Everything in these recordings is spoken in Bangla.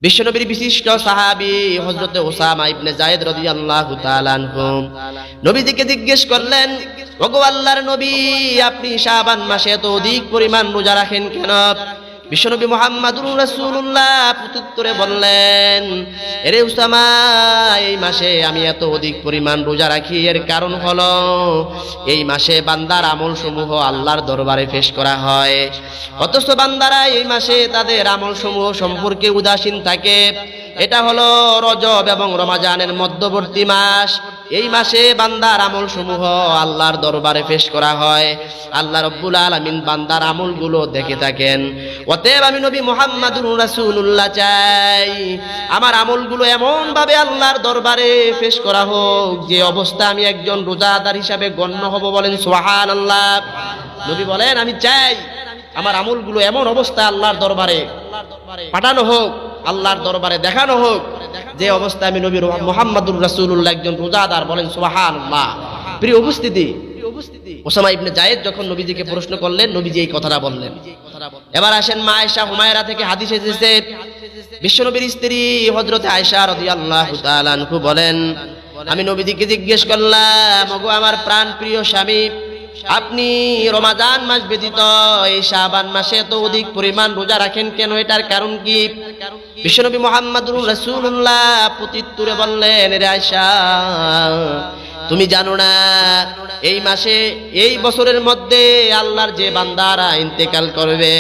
বিশ্বনবীর বিশিষ্ট সাহাবী হযরত উসামা ইবনে যায়েদ রাদিয়াল্লাহু তাআলা আনহু নবীজিকে জিজ্ঞেস করলেন, ওগো আল্লাহর নবী, আপনি শাবান মাসে এত অধিক পরিমাণ রোজা রাখেন কেন? বিশ্বনবী মুহাম্মদুর রাসূলুল্লাহ প্রত্যুত্তরে বললেন, এরে উসামা, এই মাসে আমি এত অধিক পরিমাণ রোজা রাখি এর কারণ হলো এই মাসে বান্দার আমল সমূহ আল্লাহর দরবারে পেশ করা হয়। অথচ বান্দারা এই মাসে তাদের আমল সমূহ সম্পর্কে উদাসীন থাকে। এটা হলো রজব এবং রমজানের মধ্যবর্তী মাস। এই মাসে বান্দার আমল সমূহ আল্লাহর দরবারে পেশ করা হয়। আল্লাহ রাব্বুল আলামিন বান্দার আমলগুলো দেখে থাকেন। অতএব আমি নবী মুহাম্মদুর রাসূলুল্লাহ চাই আমার আমলগুলো এমন ভাবে আল্লাহর দরবারে পেশ করা হোক যে অবস্থা আমি একজন রোজাদার হিসাবে গণ্য হব। বলেন সুবহানাল্লাহ। নবী বলেন, আমি চাই আমার আমলগুলো এমন অবস্থা আল্লাহর দরবারে পাঠানো হোক, আল্লাহর দরবারে দেখানো হোক যে অবস্থা আমি নবী মুহাম্মদুর রাসূলুল্লাহ একজন রোজাদার। বলেন সুবহানাল্লাহ। প্রিয় উপস্থিতি, উসামা ইবনে যায়েদ যখন নবীজিকে প্রশ্ন করলেন, নবীজি এই কথাটা বললেন। এবার আসেন মা আয়েশা হুমায়রা থেকে হাদিস এসেছে, বিশ্বনবীর স্ত্রী হযরত আয়েশা রাদিয়াল্লাহু তাআলা আনহা বলেন, আমি নবীজিকে জিজ্ঞেস করলাম, ওগো আমার প্রাণ প্রিয় স্বামী, আপনি রমাদান মাস ব্যতীত এই শাবান মাসে এত অধিক পরিমাণ রোজা রাখেন কেন? এটার কারণ কি? বিশ্বনবী মুহাম্মদুর রাসূলুল্লাহ প্রত্যুত্তরে বললেন, রে আয়েশা, তুমি জানো না এই মাসে এই বছরের মধ্যে আল্লাহর যে বান্দারা ইন্তেকাল করবে,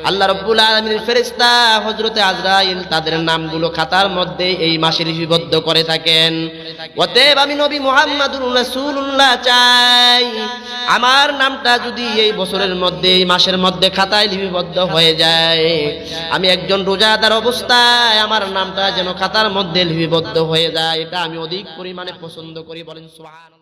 আল্লাহ রাব্বুল আলামিনের ফেরেশতা হযরত আজরাইল তাদের নামগুলো খাতার মধ্যে এই মাসে লিপিবদ্ধ করে থাকেন। অতএব আমি নবী মুহাম্মদুর রাসূলুল্লাহ চাই আমার নামটা যদি এই বছরের মধ্যে এই মাসের মধ্যে খাতায় লিপিবদ্ধ হয়ে যায়, আমি একজন রোজাদার অবস্থায় আমার নামটা যেন খাতার মধ্যে লিপিবদ্ধ হয়ে যায়, এটা আমি অধিক পরিমাণে পছন্দ করি। বলেন সুবহানাল্লাহ।